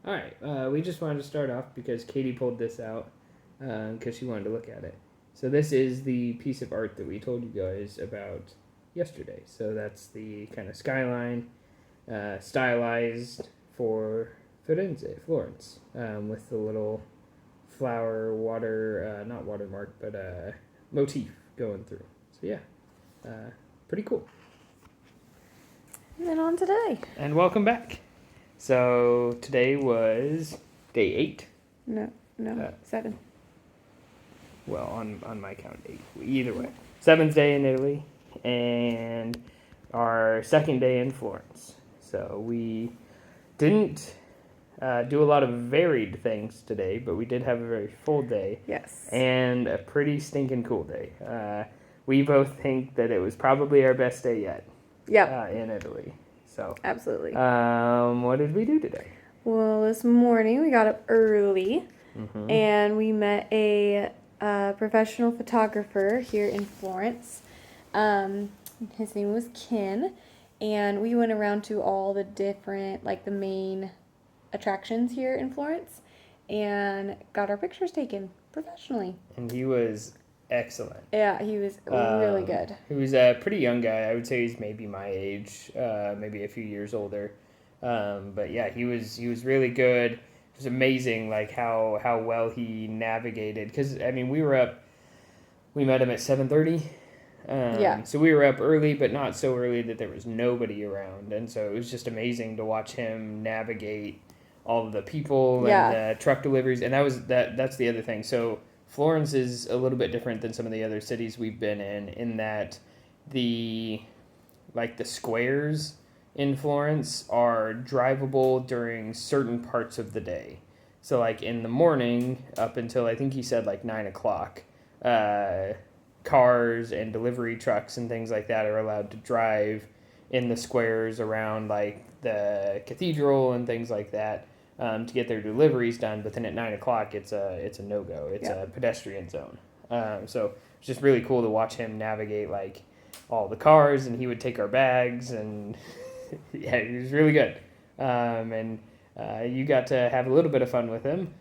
All right. We just wanted to start off because Katie pulled this out because she wanted to look at it. So this is the piece of art that we told you guys about yesterday. So that's the kind of skyline stylized for Firenze, Florence, with the little flower water, not watermark, but motif going through. So yeah, pretty cool. And then on today. And welcome back. So today was day 8. No, 7. Well, on my count, 8. Either way, 7th day in Italy, and our 2nd day in Florence. So we didn't do a lot of varied things today, but we did have a very full day. Yes. And a pretty stinking cool day. We both think that it was probably our best day yet. Yep. In Italy. So absolutely. What did we do today? Well, this morning we got up early, and we met a professional photographer here in Florence. His name was Ken, and we went around to all the different, the main attractions here in Florence, and got our pictures taken professionally. And he was excellent. Yeah, he was really good. He was a pretty young guy. I would say he's maybe my age, maybe a few years older. But yeah, he was really good. It was amazing, how well he navigated. Because we met him at 7:30. Yeah. So we were up early, but not so early that there was nobody around, and so it was just amazing to watch him navigate all of the people and the truck deliveries. And that's the other thing. So Florence is a little bit different than some of the other cities we've been in that the squares in Florence are drivable during certain parts of the day. So in the morning up until I think he said 9 o'clock, cars and delivery trucks and things like that are allowed to drive in the squares around the cathedral and things like that. To get their deliveries done, but then at 9 o'clock it's a no-go. It's a pedestrian zone. So it's just really cool to watch him navigate all the cars, and he would take our bags, and yeah, he was really good. And you got to have a little bit of fun with him.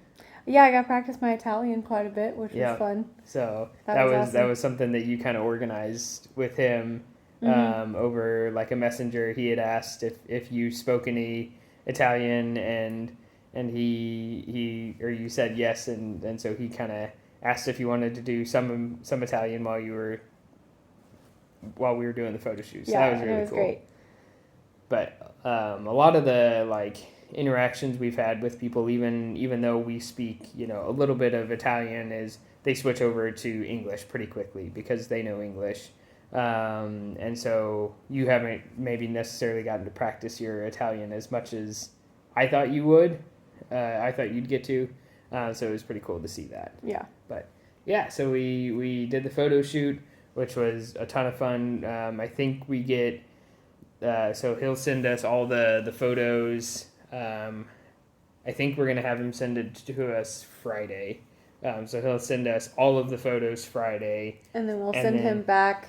Yeah, I got to practice my Italian quite a bit, which was fun. So that was something that you kind of organized with him over a messenger. He had asked if you spoke any Italian, and he or you said yes, and so he kind of asked if you wanted to do some Italian while we were doing the photo shoot. So that was really cool. Great. But a lot of the interactions we've had with people, even though we speak a little bit of Italian, is they switch over to English pretty quickly because they know English. And so you haven't maybe necessarily gotten to practice your Italian as much as I thought you would. I thought you'd get to. So it was pretty cool to see that. Yeah. But yeah, so we did the photo shoot, which was a ton of fun. I think we get, so he'll send us all the photos. I think we're going to have him send it to us Friday. So he'll send us all of the photos Friday. And then we'll send him back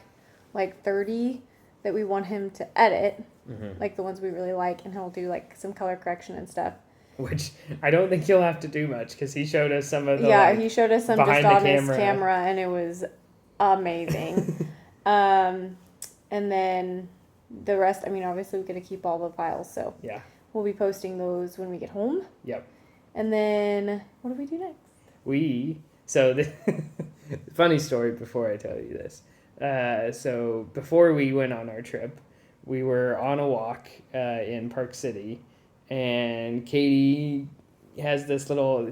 30 that we want him to edit, the ones we really like, and he'll do some color correction and stuff. Which I don't think he'll have to do much because he showed us some of the he showed us some just on his camera, and it was amazing. And then the rest, obviously we're going to keep all the files, so yeah, we'll be posting those when we get home. Yep. And then what do we do next? So the funny story before I tell you this. So before we went on our trip, we were on a walk in Park City, and Katie has this little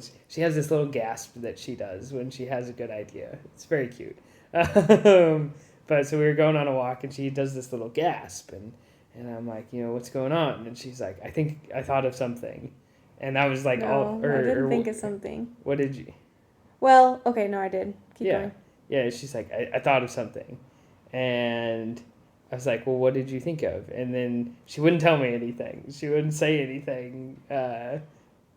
gasp that she does when she has a good idea. It's very cute. But so we were going on a walk, and she does this little gasp, and I'm like, what's going on? And she's like, I think I thought of something. And that was I didn't think of something. What did you? Well, okay, no, I did. Keep going. Yeah, she's like, I thought of something. And I was like, well, what did you think of? And then she wouldn't tell me anything. She wouldn't say anything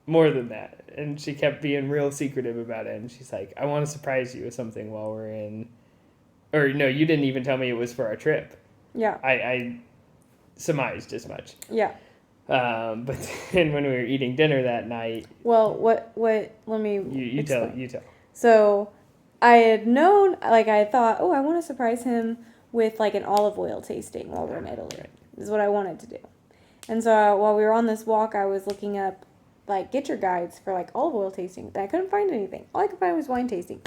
more than that. And she kept being real secretive about it. And she's like, I want to surprise you with something while we're in... Or, no, you didn't even tell me it was for our trip. Yeah. I surmised as much. Yeah. But then when we were eating dinner that night, Well, what? Let me. you explain. tell. So, I had known, like, I thought, oh, I want to surprise him with like an olive oil tasting while we're in Italy. Right. This is what I wanted to do. And so while we were on this walk, I was looking up like get your guides for like olive oil tasting. I couldn't find anything. All I could find was wine tasting.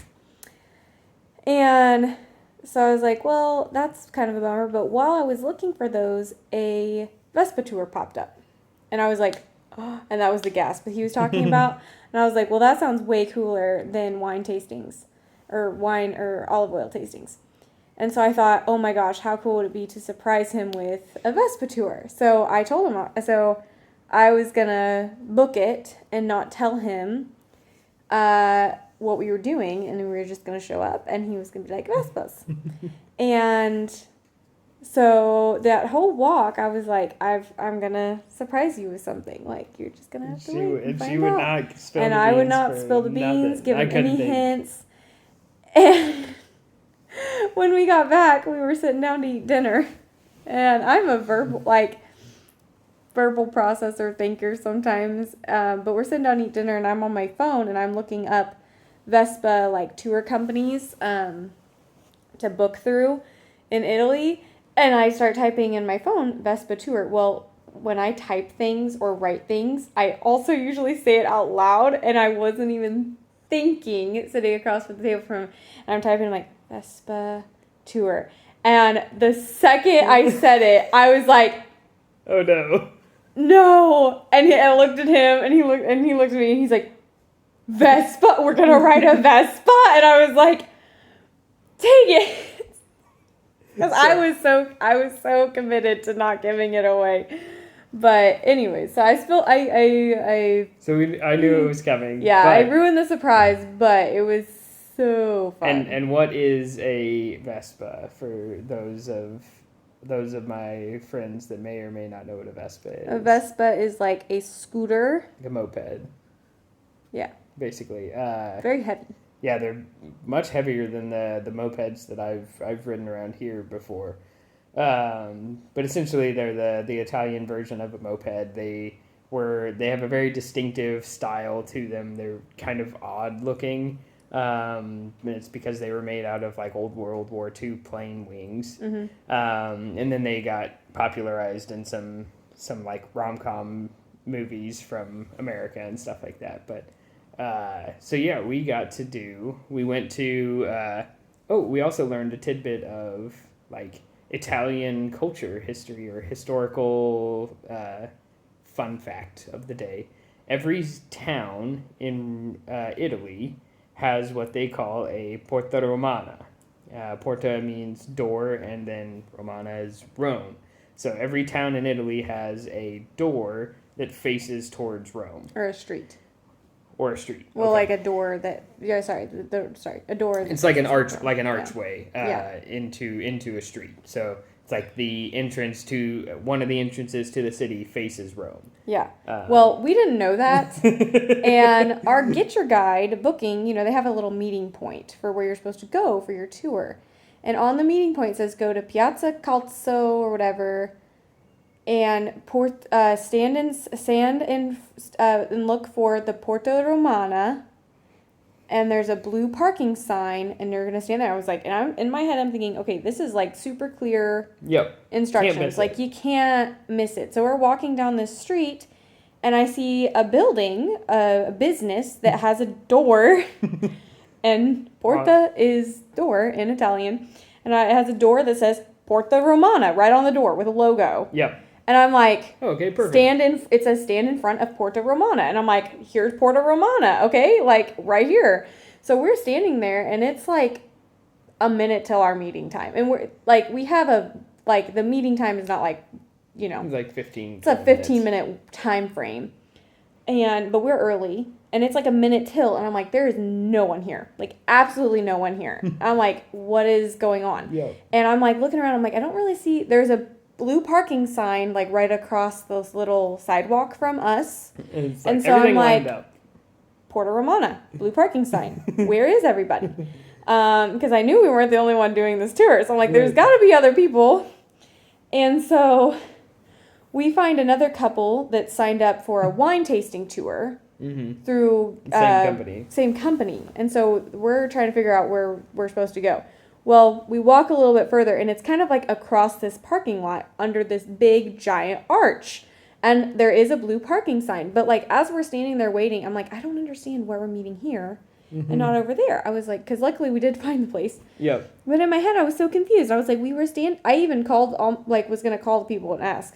And so I was like, well, that's kind of a bummer. But while I was looking for those, a Vespa tour popped up. And I was like, oh, and that was the gasp that he was talking about. And I was like, well, that sounds way cooler than wine tastings or wine or olive oil tastings. And so I thought, oh my gosh, how cool would it be to surprise him with a Vespa tour? So I told him, so I was going to book it and not tell him what we were doing. And we were just going to show up and he was going to be like, Vespas. And so that whole walk, I was like, I'm going to surprise you with something. Like, you're just going to have to wait and find out. Not spill and the I would beans not for spill the beans, nothing. give I him couldn't any think. hints. And when we got back, we were sitting down to eat dinner. And I'm a verbal processor thinker sometimes. But we're sitting down to eat dinner and I'm on my phone and I'm looking up Vespa like tour companies to book through in Italy. And I start typing in my phone, Vespa tour. Well, when I type things or write things, I also usually say it out loud. And I wasn't even thinking, sitting across from the table from him. And I'm typing like, Vespa tour. And the second I said it, I was like, oh no. No. And I looked at him and he looked at me and he's like, Vespa, we're going to ride a Vespa. And I was like, dang it. Because I was so committed to not giving it away. But anyway, so I knew it was coming. Yeah, I ruined the surprise, but it was so fun. And what is a Vespa for those of my friends that may or may not know what a Vespa is? A Vespa is like a scooter. Like a moped. Yeah. Basically. Very heavy. Yeah, they're much heavier than the mopeds that I've ridden around here before. But essentially they're the Italian version of a moped. They have a very distinctive style to them. They're kind of odd looking. And it's because they were made out of like old World War II plane wings. Mm-hmm. And then they got popularized in some like rom-com movies from America and stuff like that. But so yeah, we went to we also learned a tidbit of like Italian culture history or historical fun fact of the day. Every town in Italy has what they call a Porta Romana. Porta means door, and then Romana is Rome. So every town in Italy has a door that faces towards Rome. Or a street. Or a street. Well, okay. like a door that. Yeah, sorry, a door. It's like an archway into a street. So it's like the entrance to one of the entrances to the city faces Rome. Yeah. Well, we didn't know that, and our Get Your Guide booking, they have a little meeting point for where you're supposed to go for your tour, and on the meeting point it says go to Piazza Calzo or whatever. And stand and look for the Porta Romana, and there's a blue parking sign, and you're gonna stand there. I was like, and I'm in my head, I'm thinking, okay, this is like super clear instructions, like you can't miss it. So we're walking down this street, and I see a building, a business that has a door, and Porta is door in Italian, and it has a door that says Porta Romana right on the door with a logo. Yep. And I'm like, okay, perfect. It says stand in front of Porta Romana. And I'm like, here's Porta Romana, okay? Like, right here. So we're standing there, and it's like a minute till our meeting time. And we're, like, the meeting time is not like, It's like 15 It's a 15-minute time frame. But we're early, and it's like a minute till. And I'm like, there is no one here. Like, absolutely no one here. I'm like, what is going on? Yeah. And I'm like, looking around, I'm like, I don't really see, there's a blue parking sign like right across this little sidewalk from us. And so I'm like, Porta Romana, blue parking sign. Where is everybody? Because I knew we weren't the only one doing this tour. So I'm like, there's got to be other people. And so we find another couple that signed up for a wine tasting tour through Same company. And so we're trying to figure out where we're supposed to go. Well, we walk a little bit further, and it's kind of like across this parking lot under this big, giant arch. And there is a blue parking sign. But, like, as we're standing there waiting, I'm like, I don't understand why we're meeting here and not over there. I was like, because luckily we did find the place. Yep. But in my head, I was so confused. I was like, I even called, was going to call the people and ask.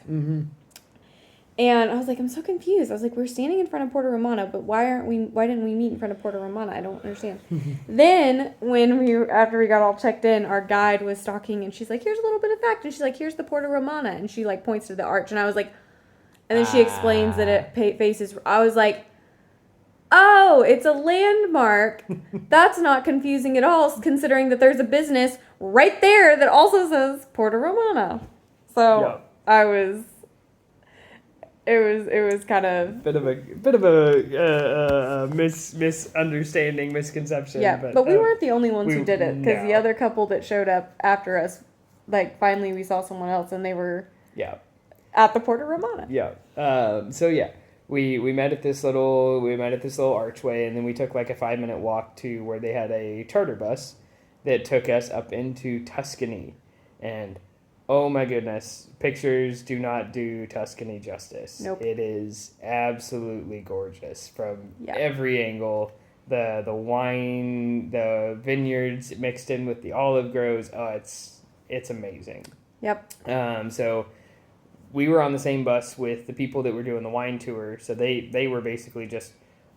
And I was like, I'm so confused. I was like, we're standing in front of Porto Romano, but why didn't we meet in front of Porto Romano? I don't understand. Then, after we got all checked in, our guide was talking, and she's like, here's a little bit of fact. And she's like, here's the Porto Romano. And she, like, points to the arch. And I was like, and then she explains that it faces, I was like, oh, it's a landmark. That's not confusing at all, considering that there's a business right there that also says Porto Romano. So, yep. It was kind of bit of a misunderstanding, misconception. Yeah, but we weren't the only ones who did it, because the other couple that showed up after us, like, finally we saw someone else, and they were at the Porto Romano. Yeah. So yeah, we met at this little archway, and then we took like a 5-minute walk to where they had a charter bus that took us up into Tuscany, and oh my goodness, pictures do not do Tuscany justice. Nope. It is absolutely gorgeous from every angle. The wine, the vineyards mixed in with the olive groves. Oh, it's amazing. Yep. So we were on the same bus with the people that were doing the wine tour. So they were basically just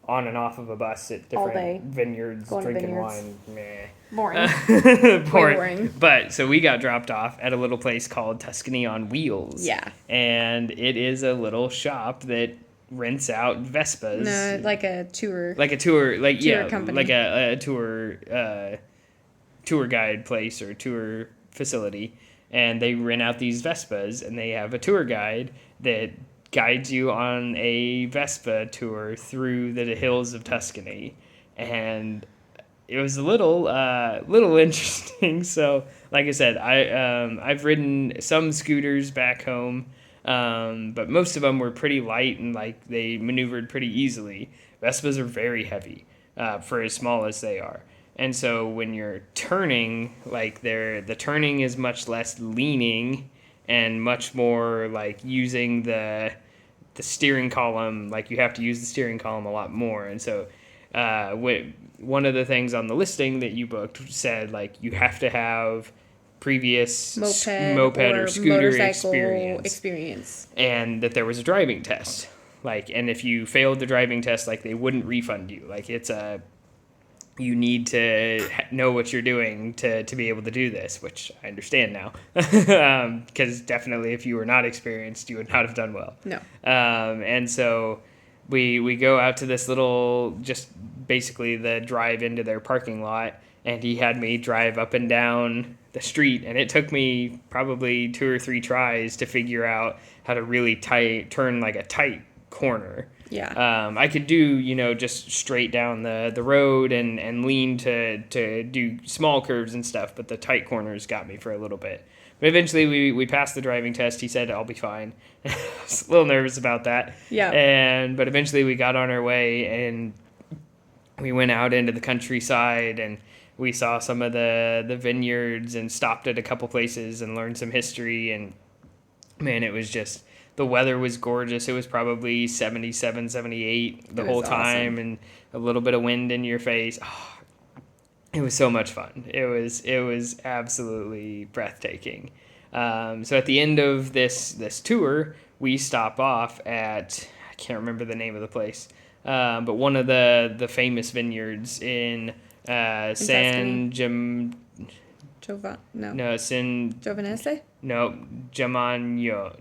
on and off of a bus at different vineyards, drinking wine. Meh. Boring. Boring. But so we got dropped off at a little place called Tuscany on Wheels. Yeah. And it is a little shop that rents out Vespas. No, like a tour. Like a tour, like tour company. Like a tour guide place or tour facility, and they rent out these Vespas, and they have a tour guide that guides you on a Vespa tour through the hills of Tuscany, and it was a little interesting. So, like I said, I've ridden some scooters back home, but most of them were pretty light and like they maneuvered pretty easily. Vespas are very heavy for as small as they are. And so when you're turning, like the turning is much less leaning and much more like using the steering column. Like you have to use the steering column a lot more. And so one of the things on the listing that you booked said like you have to have previous moped or scooter experience, and that there was a driving test. Like, and if you failed the driving test, like they wouldn't refund you. Like you need to know what you're doing to be able to do this, which I understand now. Because definitely if you were not experienced, you would not have done well. No. And so we go out to this little, just basically the drive into their parking lot, and he had me drive up and down the street, and it took me probably 2 or 3 tries to figure out how to really turn like a tight corner. Yeah. I could do, just straight down the road and lean to do small curves and stuff, but the tight corners got me for a little bit. But eventually we passed the driving test. He said, I'll be fine. I was a little nervous about that. Yeah. But eventually we got on our way, and we went out into the countryside, and we saw some of the vineyards and stopped at a couple places and learned some history. And man, it was just... The weather was gorgeous. It was probably 77, 78 the whole time, awesome. And a little bit of wind in your face. Oh, it was so much fun. It was absolutely breathtaking. So at the end of this tour, we stop off at, I can't remember the name of the place, but one of the famous vineyards in San Giovanese? No, Gimagno.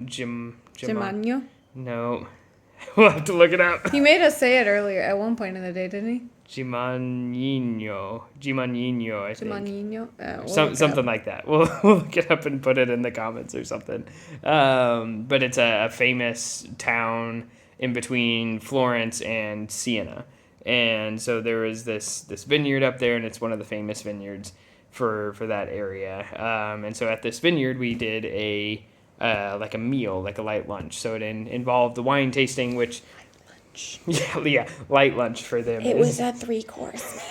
Gimagno? No. We'll have to look it up. He made us say it earlier at one point in the day, didn't he? Gimagno, I think. Gimagno? Something like that. We'll look it up and put it in the comments or something. But it's a famous town in between Florence and Siena. And so there was this vineyard up there, and it's one of the famous vineyards for that area. And so at this vineyard, we did a like a meal, like a light lunch. So it involved the wine tasting, which light lunch for them. It was a 3-course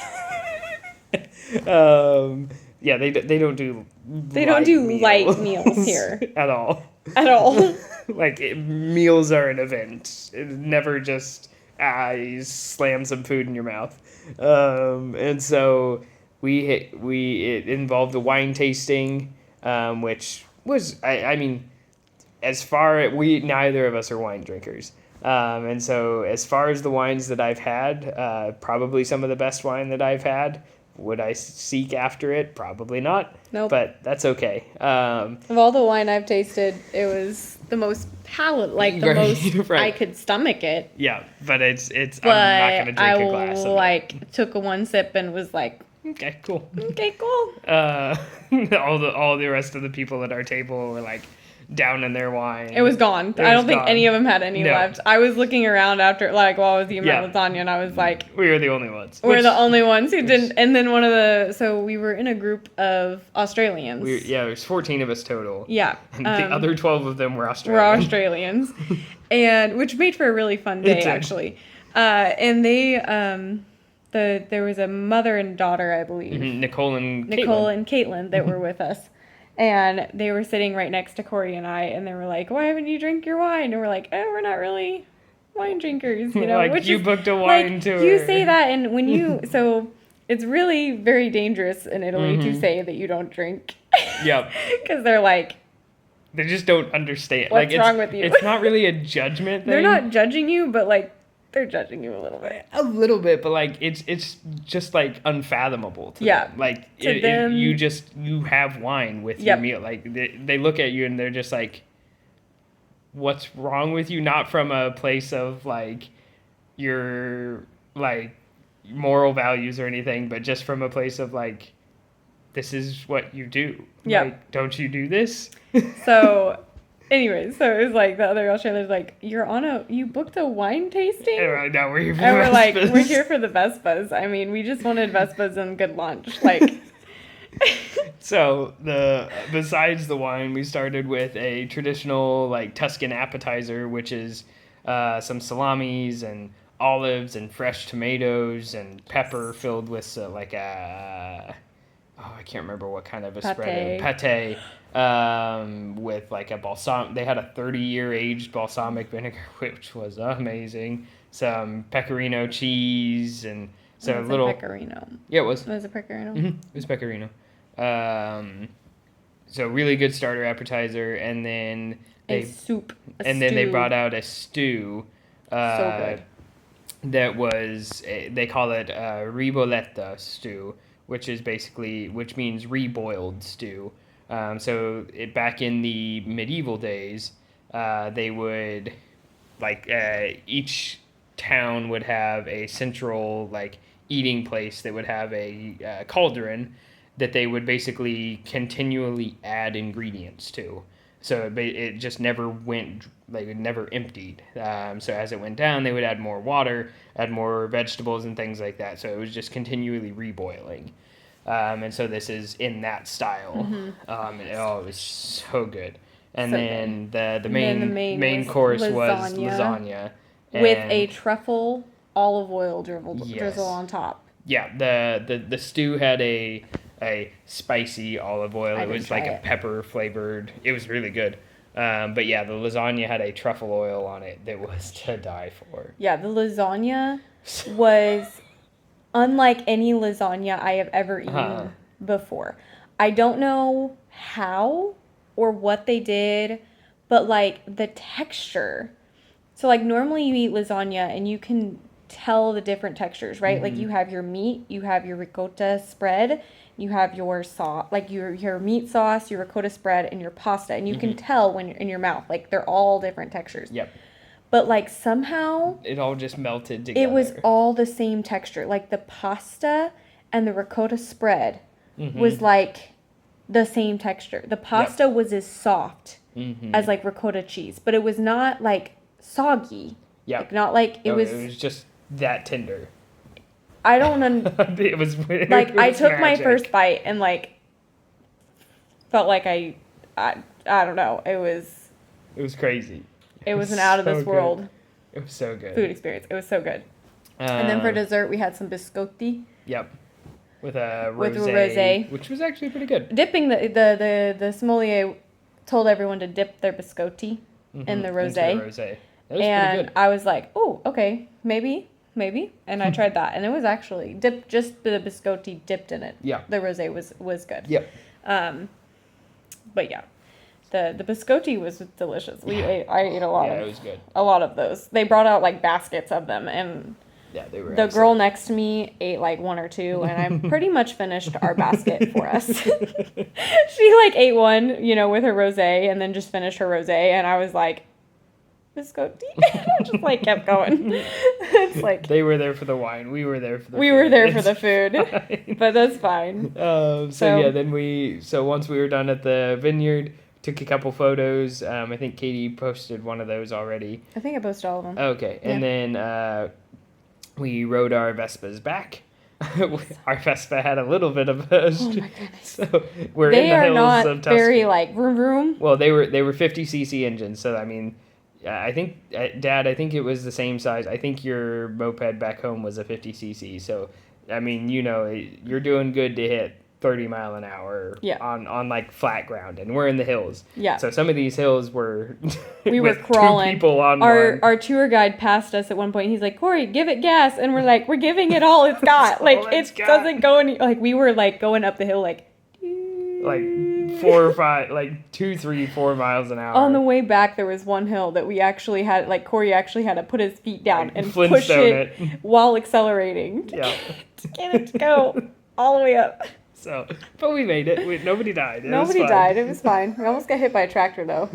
meal. They don't do light meals here at all. At all. Like meals are an event. It's never just you slam some food in your mouth. And so it involved the wine tasting, which was I mean, neither of us are wine drinkers. And so as far as the wines that I've had, probably some of the best wine that I've had. Would I seek after it? Probably not. Nope. But that's okay. Of all the wine I've tasted, it was the most most I could stomach it. Yeah, but it's. But I'm not gonna drink a glass of it. Took a one sip and was like, okay, cool. Okay, cool. All the rest of the people at our table were like down in their wine. It was gone. I don't think any of them had any left. I was looking around after, while I was eating my lasagna, and I was like, we were the only ones. We're the only ones who didn't. And then so we were in a group of Australians. There's 14 of us total. Yeah. And the other 12 of them were Australians. And which made for a really fun day, actually. And they, there was a mother and daughter, I believe. Mm-hmm. Nicole and Caitlin that were with us. And they were sitting right next to Corey and I, and they were like, "Why haven't you drank your wine?" And we're like, "Oh, we're not really wine drinkers, you know." Like, you booked a wine tour. You say that, and when you so it's really very dangerous in Italy to say that you don't drink. Yep. Because they're like, they just don't understand. What's wrong with you? It's not really a judgment thing. They're not judging you, but like they're judging you a little bit. A little bit, but like it's just like unfathomable to them. Like them, you have wine with your meal. Like they look at you and they're just like, what's wrong with you? Not from a place of like your like moral values or anything, but just from a place of like, this is what you do. Yeah. Like, don't you do this? So anyways, so it was like the other Australians like, you booked a wine tasting? And now we're here for and the we're Vespas. Like, we're here for the Vespas. I mean, we just wanted Vespas and good lunch. Like So besides the wine, we started with a traditional like Tuscan appetizer, which is some salamis and olives and fresh tomatoes and pepper filled with I can't remember what kind of a spread. Pate. With like a balsamic. They had a 30-year aged balsamic vinegar, which was amazing. Some pecorino cheese and so pecorino. Yeah, it was. It was a pecorino. Mm-hmm. It was pecorino. So really good starter appetizer, and then they brought out a stew. So good. That was they call it ribolletta stew, which means reboiled stew. So back in the medieval days, they would each town would have a central eating place that would have a cauldron that they would basically continually add ingredients to. So it just never it never emptied. So as it went down, they would add more water, add more vegetables and things like that. So it was just continually reboiling. And so this is in that style. Mm-hmm. It was so good. And so then the main course was lasagna. With a truffle olive oil drizzle on top. Yeah, the stew had a spicy olive oil. It was like a pepper flavored. It was really good. But yeah, the lasagna had a truffle oil on it that was to die for. Yeah, the lasagna was unlike any lasagna I have ever eaten before. I don't know how or what they did, but the texture. So normally you eat lasagna and you can tell the different textures, right? Mm-hmm. You have your meat, you have your ricotta spread, you have your sauce, your meat sauce, your ricotta spread, and your pasta, and you mm-hmm. can tell when you're in your mouth, they're all different textures. Yep. But somehow it all just melted together. It was all the same texture. The pasta and the ricotta spread mm-hmm. was the same texture. The pasta was as soft mm-hmm. as ricotta cheese, but it was not soggy. Yeah. It was. It was just that tender. I don't It was I took magic. My first bite and felt like I I don't know. It was crazy. It was an out of this world. It was so good. Food experience. It was so good. And then for dessert, we had some biscotti. Yep. With a rosé, which was actually pretty good. Dipping the sommelier told everyone to dip their biscotti in the rosé. That was and pretty good. I was like, oh, okay, maybe. And I tried that, and it was actually just the biscotti dipped in it. Yeah. The rosé was good. Yep. But yeah, the biscotti was delicious. I ate a lot. Yeah, it was good. A lot of those. They brought out like baskets of them, and yeah, they were. The girl next to me ate like one or two, and I pretty much finished our basket for us. She like ate one, with her rosé, and then just finished her rosé, and I was like, biscotti. I just like kept going. It's like they were there for the wine. We were there for the. We were there for the food, but that's fine. So once we were done at the vineyard, took a couple photos. I think Katie posted one of those already. I think I posted all of them. Okay, and then we rode our Vespas back. Our Vespa had a little bit of a. Oh my goodness! So we're they in the are hills not of Tuscany. very like vroom vroom. Well, they were 50cc engines, so I mean. I think, Dad, I think it was the same size. I think your moped back home was a 50cc. So, I mean, you're doing good to hit 30 mile an hour on like flat ground, and we're in the hills. Yeah. So some of these hills were we were crawling. 2 people on our tour guide passed us at one point. He's like, Corey, give it gas, and we're like, we're giving it all it's got. Doesn't go any. Like we were like going up the hill like 4 or 5, like 2, 3, 4 miles an hour. On the way back, there was one hill that we actually had, like Corey actually had to put his feet down and push it while accelerating. Yeah. To get it to go all the way up. So, but we made it. Nobody died. Nobody died. It was fine. We almost got hit by a tractor though.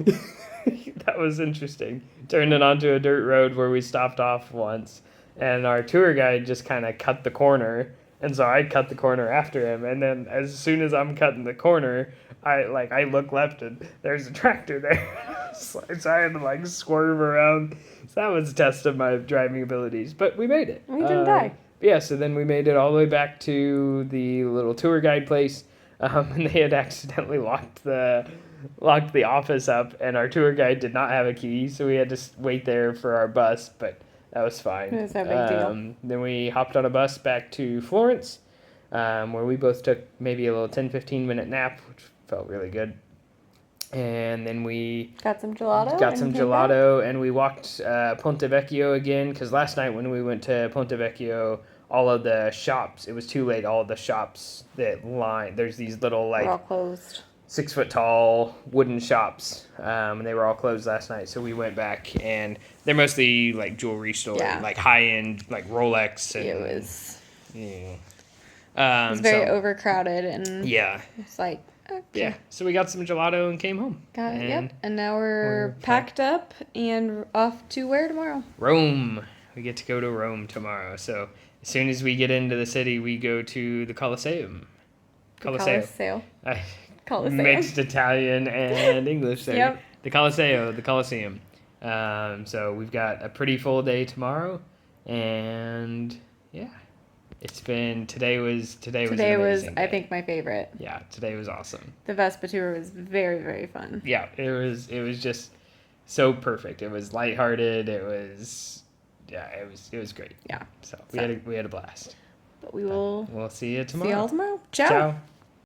That was interesting. Turned it onto a dirt road where we stopped off once, and our tour guide just kind of cut the corner. And so I cut the corner after him, and then as soon as I'm cutting the corner, I look left and there's a tractor there. So I had to swerve around. So that was a test of my driving abilities, but we made it. We didn't die. Yeah, so then we made it all the way back to the little tour guide place, and they had accidentally locked the office up, and our tour guide did not have a key, so we had to wait there for our bus, but that was fine. It was no big deal. Then we hopped on a bus back to Florence, where we both took maybe a little 10-15 minute nap, which felt really good. And then we got some gelato. And we walked Ponte Vecchio again, because last night when we went to Ponte Vecchio, all of the shops, it was too late. All of the shops there's these little they're all closed. 6 foot tall wooden shops, and they were all closed last night. So we went back, and they're mostly jewelry stores, high end, Rolex. And, it was. Yeah. It was very overcrowded, and it's okay. Yeah. So we got some gelato and came home. Yep. And now we're packed up and off to where tomorrow? Rome. We get to go to Rome tomorrow. So as soon as we get into the city, we go to the Colosseum. Coliseum. Mixed Italian and English there. Yep. The Colosseum. So we've got a pretty full day tomorrow, and yeah, today was amazing I think my favorite. Yeah, today was awesome. The Vespa tour was very, very fun. Yeah, it was just so perfect. It was lighthearted. It was great. Yeah. So we had a blast. But we'll see you tomorrow. See y'all tomorrow. Ciao.